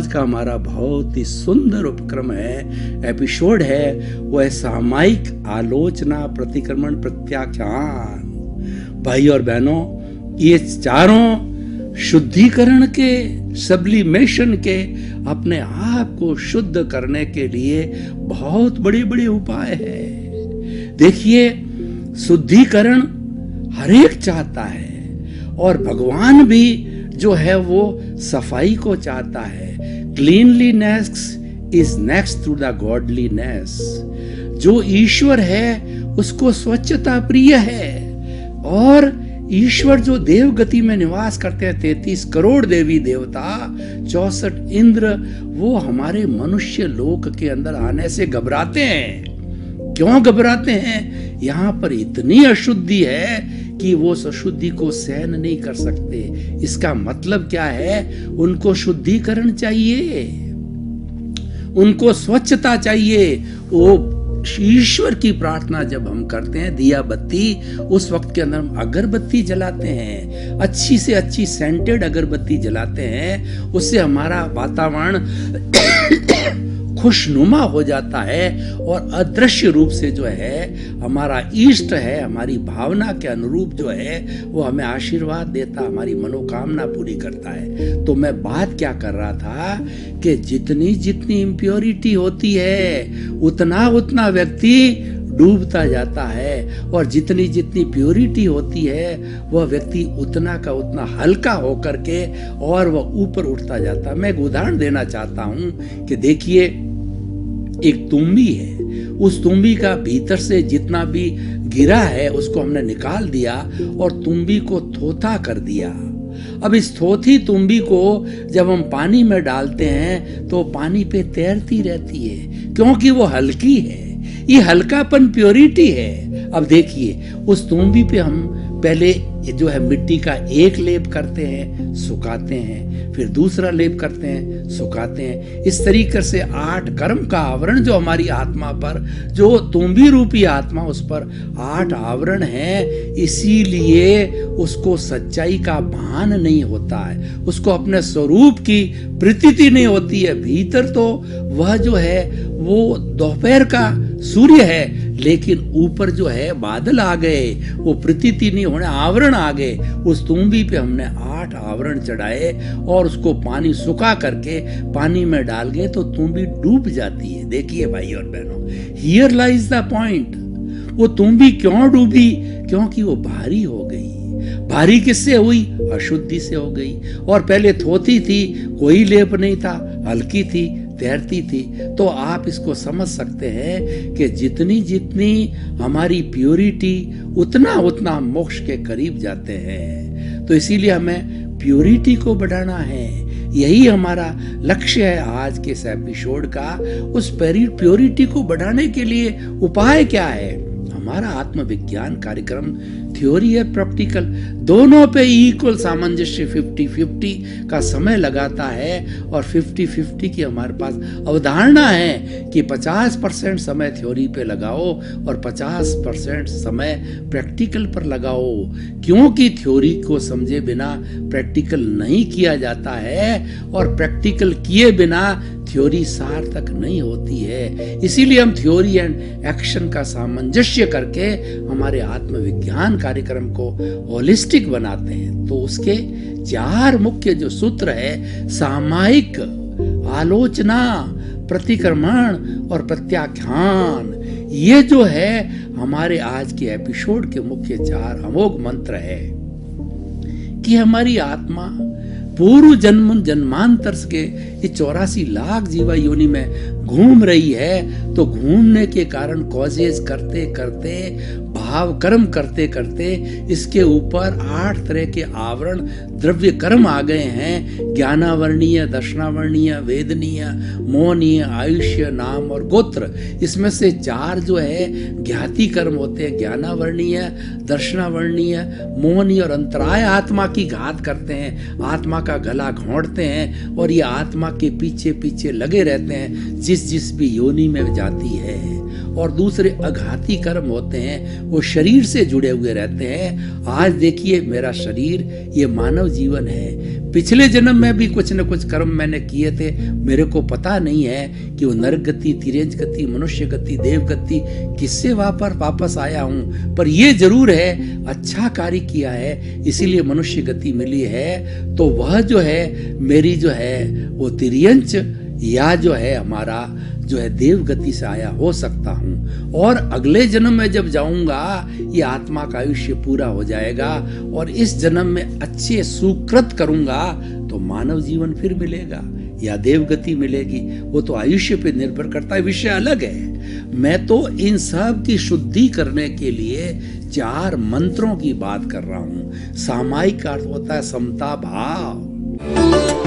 आज का हमारा बहुत ही सुंदर उपक्रम है, एपिसोड है, वो है सामायिक आलोचना, प्रतिक्रमण, प्रत्याख्यान। भाई और बहनों, ये चारों शुद्धिकरण के, सब्लिमेशन के, अपने आप को शुद्ध करने के लिए बहुत बड़े बड़े उपाय है। देखिए, शुद्धिकरण हर एक चाहता है और भगवान भी जो है वो सफाई को चाहता है। Cleanliness is next to the godliness. जो ईश्वर है उसको स्वच्छता प्रिय है, और ईश्वर जो देव गति में निवास करते हैं, 33 करोड़ देवी देवता, 64 इंद्र, वो हमारे मनुष्य लोक के अंदर आने से घबराते हैं। क्यों घबराते हैं? यहाँ पर इतनी अशुद्धि है कि वो उस अशुद्धि को सहन नहीं कर सकते। इसका मतलब क्या है? उनको शुद्धिकरण चाहिए, उनको स्वच्छता चाहिए। वो ईश्वर की प्रार्थना जब हम करते हैं, दिया बत्ती, उस वक्त के अंदर हम अगरबत्ती जलाते हैं, अच्छी से अच्छी सेंटेड अगरबत्ती जलाते हैं, उससे हमारा वातावरण खुशनुमा हो जाता है और अदृश्य रूप से जो है हमारा इष्ट है, हमारी भावना के अनुरूप जो है वो हमें आशीर्वाद देता, हमारी मनोकामना पूरी करता है। तो मैं बात क्या कर रहा था कि जितनी जितनी इम्प्योरिटी होती है उतना उतना व्यक्ति डूबता जाता है, और जितनी जितनी प्योरिटी होती है वह व्यक्ति उतना का उतना हल्का होकर के और वह ऊपर उठता जाता है। मैं एक उदाहरण देना चाहता हूं कि देखिए, एक तुम्बी है, उस तुम्बी का भीतर से जितना भी गिरा है उसको हमने निकाल दिया और तुम्बी को थोथा कर दिया। अब इस थोथी तुम्बी को जब हम पानी में डालते हैं तो पानी पे तैरती रहती है, क्योंकि वो हल्की है। ये हल्कापन प्योरिटी है। अब देखिए, उस तुम्बी पे हम पहले जो है मिट्टी का एक लेप करते हैं, सुखाते हैं, फिर दूसरा लेप करते हैं, सुखाते हैं। इस तरीके से 8 कर्म का आवरण जो हमारी आत्मा पर, जो तुम्बी रूपी आत्मा, उस पर 8 आवरण है। इसीलिए उसको सच्चाई का भान नहीं होता है, उसको अपने स्वरूप की प्रतीति नहीं होती है। भीतर तो वह जो है वो दोपहर का सूर्य है, लेकिन ऊपर जो है बादल आ गए, वो प्रतीति नहीं होने, आवरण आ गए। उस तुम्बी पे हमने 8 आवरण चढ़ाए और उसको पानी सुखा करके पानी में डाल गए तो तुम्बी डूब जाती है। देखिए भाई और बहनों, हियर लाइज द पॉइंट। वो तुम्बी क्यों डूबी? क्योंकि वो भारी हो गई। भारी किससे हुई? अशुद्धि से हो गई। और पहले थोथी थी, कोई लेप नहीं था, हल्की थी, तैरती थी। तो आप इसको समझ सकते हैं कि जितनी जितनी हमारी प्योरिटी, उतना उतना हम मोक्ष के करीब जाते हैं। तो इसीलिए हमें प्योरिटी को बढ़ाना है। यही हमारा लक्ष्य है आज के इस एपिसोड का। उस प्योरिटी को बढ़ाने के लिए उपाय क्या है? हमारा आत्मविज्ञान कार्यक्रम थ्योरी है, प्रैक्टिकल, दोनों पे इक्वल सामंजस्य 50-50 का समय लगाता है। और 50-50 की हमारे पास अवधारणा है कि 50% समय थ्योरी पे लगाओ और 50% समय प्रैक्टिकल पर लगाओ। क्योंकि थ्योरी को समझे बिना प्रैक्टिकल नहीं किया जाता है, और प्रैक्टिकल किए बिना थ्योरी सार्थक नहीं होती है। इसीलिए हम थ्योरी एंड एक्शन का सामंजस्य करके हमारे आत्मविज्ञान कार्यक्रम को होलिस्टिक बनाते हैं। तो उसके 4 मुख्य जो सूत्र है, सामायिक आलोचना, प्रतिक्रमण और प्रत्याख्यान, ये जो है हमारे आज के एपिसोड के मुख्य 4 अमोघ मंत्र है कि हमारी आत्मा पूर्व जन्म जन्मांतर के ये 84 लाख जीवा योनि में घूम रही है। तो घूमने के कारण कॉजेज करते करते, भाव कर्म करते करते इसके ऊपर 8 तरह के आवरण द्रव्य कर्म आ गए हैं। ज्ञानावर्णीय, दर्शनावर्णीय, वेदनीय, मोहनीय, आयुष्य, नाम और गोत्र। इसमें से 4 जो है ज्ञाति कर्म होते हैं, ज्ञानावर्णीय, दर्शनावर्णीय, मोहनीय और अंतराय आत्मा की घात करते हैं, आत्मा का गला घोंटते हैं और ये आत्मा के पीछे पीछे लगे रहते हैं जिस भी योनि में जाती है। और दूसरे अघाती कर्म होते हैं, वो शरीर से जुड़े हुए रहते हैं। आज देखिए, मेरा शरीर ये मानव जीवन है, पिछले जन्म में भी कुछ न कुछ कर्म मैंने किए थे, मेरे को पता नहीं है कि वो नरक गति, तिर्यंच गति, मनुष्य गति, देव गति किससे वापस आया हूँ। पर ये जरूर है अच्छा कार्य किया है इसीलिए मनुष्य गति मिली है। तो वह जो है मेरी जो है वो तिर्यंच या जो है हमारा जो है देव गति से आया हो सकता हूँ। और अगले जन्म में जब जाऊंगा ये आत्मा का आयुष्य पूरा हो जाएगा और इस जन्म में अच्छे सुकृत करूंगा तो मानव जीवन फिर मिलेगा या देव गति मिलेगी। वो तो आयुष्य पे निर्भर करता है, विषय अलग है। मैं तो इन सब की शुद्धि करने के लिए 4 मंत्रों की बात कर रहा हूँ। सामायिक अर्थ होता है समता भाव।